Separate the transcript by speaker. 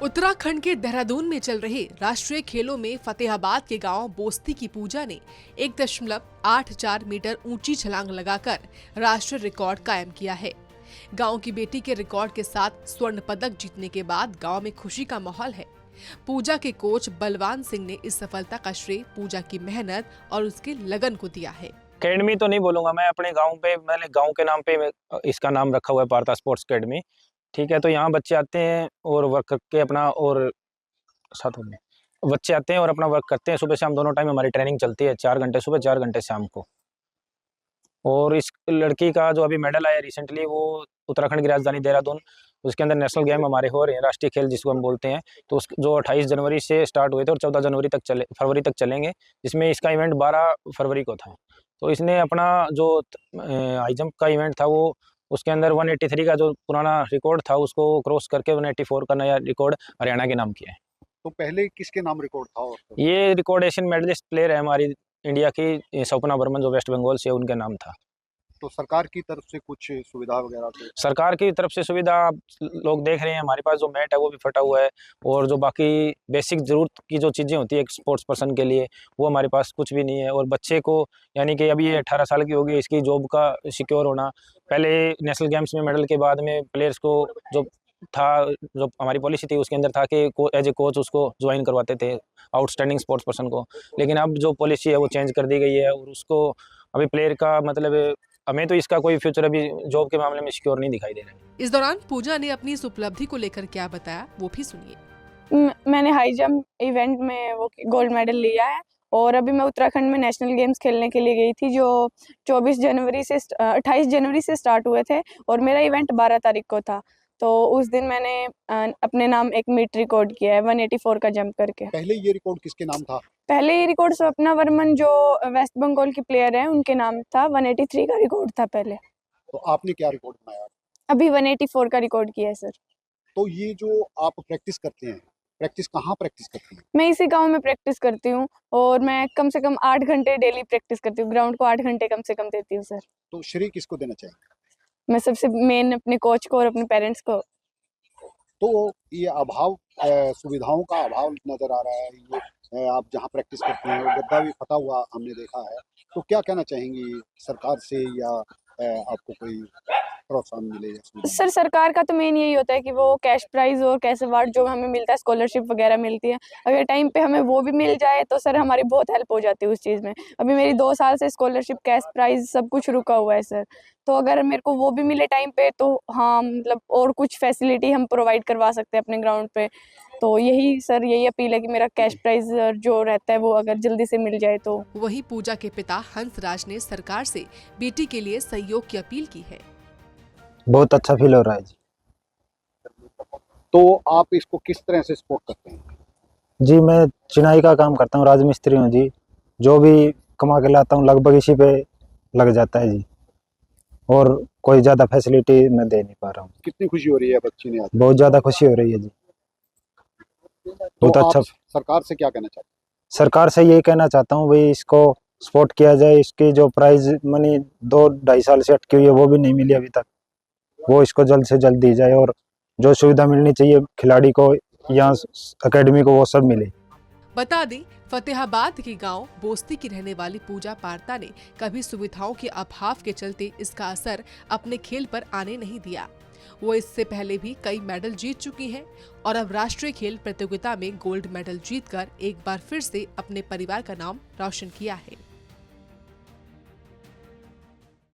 Speaker 1: उत्तराखंड के देहरादून में चल रहे राष्ट्रीय खेलों में फतेहाबाद के गांव बोस्ती की पूजा ने 1.84 मीटर ऊंची छलांग लगाकर राष्ट्रीय रिकॉर्ड कायम किया है। गांव की बेटी के रिकॉर्ड के साथ स्वर्ण पदक जीतने के बाद गांव में खुशी का माहौल है। पूजा के कोच बलवान सिंह ने इस सफलता का श्रेय पूजा की मेहनत और उसके लगन को दिया है।
Speaker 2: अकेडमी तो नहीं बोलूंगा मैं, अपने गांव पे मैंने गांव के नाम पे इसका नाम रखा हुआ है, पारता स्पोर्ट्स अकेडमी। ठीक है, तो यहाँ बच्चे आते हैं और वर्क करके अपना और साथ में बच्चे आते हैं और अपना वर्क करते हैं। सुबह शाम दोनों टाइम हमारी ट्रेनिंग चलती है, 4 घंटे सुबह 4 घंटे शाम को। और इस लड़की का जो अभी मेडल आया रिसेंटली, वो उत्तराखंड की राजधानी देहरादून, उसके अंदर नेशनल गेम हमारे हो रहे हैं, राष्ट्रीय खेल जिसको हम बोलते हैं। तो उस जो 28 जनवरी से स्टार्ट हुए थे और 14 जनवरी तक फरवरी तक चलेंगे, जिसमें इसका इवेंट 12 फरवरी को था। तो इसने अपना जो हाई जंप का इवेंट था, वो उसके अंदर 183 का जो पुराना रिकॉर्ड था उसको क्रॉस करके 184 का नया रिकॉर्ड हरियाणा के नाम किया है।
Speaker 3: तो पहले किसके नाम रिकॉर्ड था? और
Speaker 2: ये रिकॉर्ड एशियन मेडलिस्ट प्लेयर है हमारी इंडिया की, सपना बर्मन, जो वेस्ट बंगाल से, उनके नाम था।
Speaker 3: तो सरकार की तरफ से कुछ सुविधा वगैरह तो?
Speaker 2: सरकार की तरफ से सुविधा लोग देख रहे हैं, हमारे पास जो मैट है वो भी फटा हुआ है, और जो बाकी बेसिक ज़रूरत की जो चीज़ें होती है एक स्पोर्ट्स पर्सन के लिए, वो हमारे पास कुछ भी नहीं है। और बच्चे को, यानी कि अभी ये 18 साल की होगी, इसकी जॉब का सिक्योर होना, पहले नेशनल गेम्स में मेडल के बाद में प्लेयर्स को जो था, जो हमारी पॉलिसी थी उसके अंदर था कि एज ए कोच उसको ज्वाइन करवाते थे आउटस्टैंडिंग स्पोर्ट्स पर्सन को। लेकिन अब जो पॉलिसी है वो चेंज कर दी गई है, और उसको अभी प्लेयर का मतलब हमें तो इसका कोई फ्यूचर अभी जॉब के मामले में सिक्योर नहीं दिखाई दे रहा है।
Speaker 1: इस दौरान पूजा ने अपनी इस उपलब्धि को लेकर क्या बताया, वो भी सुनिए।
Speaker 4: मैंने हाई जंप इवेंट में वो गोल्ड मेडल लिया है, और अभी मैं उत्तराखंड में नेशनल गेम्स खेलने के लिए गई थी, जो 28 जनवरी से स्टार्ट हुए थे, और मेरा इवेंट 12 तारीख को था। तो उस दिन मैंने अपने नाम एक मीट रिकॉर्ड किया है 184 का जंप करके।
Speaker 3: पहले ये रिकॉर्ड किसके नाम था?
Speaker 4: पहले ये रिकॉर्ड स्वप्ना वर्मन, जो वेस्ट बंगाल की प्लेयर है, उनके नाम था। 183 का रिकॉर्ड था पहले।
Speaker 3: तो आपने क्या रिकॉर्ड बनाया?
Speaker 4: अभी 184 का रिकॉर्ड किया है सर।
Speaker 3: तो ये जो आप प्रैक्टिस करते हैं, कहाँ प्रैक्टिस करते हैं?
Speaker 4: मैं इसी गांव में प्रैक्टिस करती हूँ, और मैं कम से कम 8 घंटे डेली प्रैक्टिस करती हूँ। ग्राउंड को 8 घंटे कम से कम देती हूँ सर।
Speaker 3: तो श्रेय किसको देना चाहिए?
Speaker 4: मैं सबसे मेन अपने कोच को और अपने पेरेंट्स को।
Speaker 3: तो ये अभाव, सुविधाओं का अभाव नजर आ रहा है। ये आप जहाँ प्रैक्टिस करते हैं वो गड्ढा भी फटा हुआ हमने देखा है। तो क्या कहना चाहेंगी सरकार से, या आपको कोई प्रोत्साहन मिले या सुविधा?
Speaker 4: सर, सरकार का तो मेन यही होता है कि वो कैश प्राइज और कैश अवार्ड जो हमें मिलता है, स्कॉलरशिप वगैरह मिलती है, अगर टाइम पे हमें वो भी मिल जाए तो सर हमारी बहुत हेल्प हो जाती है उस चीज़ में। अभी मेरी 2 साल से स्कॉलरशिप, कैश प्राइज सब कुछ रुका हुआ है सर। तो अगर मेरे को वो भी मिले टाइम पे तो हाँ, मतलब और कुछ फैसिलिटी हम प्रोवाइड करवा सकते हैं अपने ग्राउंड पे। तो यही सर, यही अपील है कि मेरा कैश प्राइज जो रहता है वो अगर जल्दी से मिल जाए तो।
Speaker 1: वहीं पूजा के पिता हंसराज ने सरकार से बेटी के लिए सहयोग की अपील की है।
Speaker 5: बहुत अच्छा फील हो रहा है जी।
Speaker 3: तो आप इसको किस तरह से सपोर्ट करते हैं?
Speaker 5: जी, मैं चिनाई का काम करता हूँ, राजमिस्त्री हूँ जी। जो भी कमा के लाता हूँ लगभग इसी पे लग जाता है जी, और कोई ज़्यादा फैसिलिटी मैं दे नहीं पा रहा हूँ।
Speaker 3: कितनी खुशी हो रही है बच्ची ने आज?
Speaker 5: बहुत ज़्यादा खुशी हो रही है जी। बहुत अच्छा।
Speaker 3: सरकार से क्या कहना चाहते हैं?
Speaker 5: सरकार से यही कहना चाहता हूँ भाई, इसको सपोर्ट किया जाए। इसकी जो प्राइज मनी 2-2.5 साल से अटकी हुई है वो भी नहीं मिली अभी तक, वो इसको जल्द से जल्द दी जाए, और जो सुविधा मिलनी चाहिए खिलाड़ी को या एकेडमी को वो सब मिले।
Speaker 1: बता दें, फतेहाबाद के गांव बोस्ती की रहने वाली पूजा पारता ने कभी सुविधाओं के अभाव के चलते इसका असर अपने खेल पर आने नहीं दिया। वो इससे पहले भी कई मेडल जीत चुकी है, और अब राष्ट्रीय खेल प्रतियोगिता में गोल्ड मेडल जीतकर एक बार फिर से अपने परिवार का नाम रोशन किया है।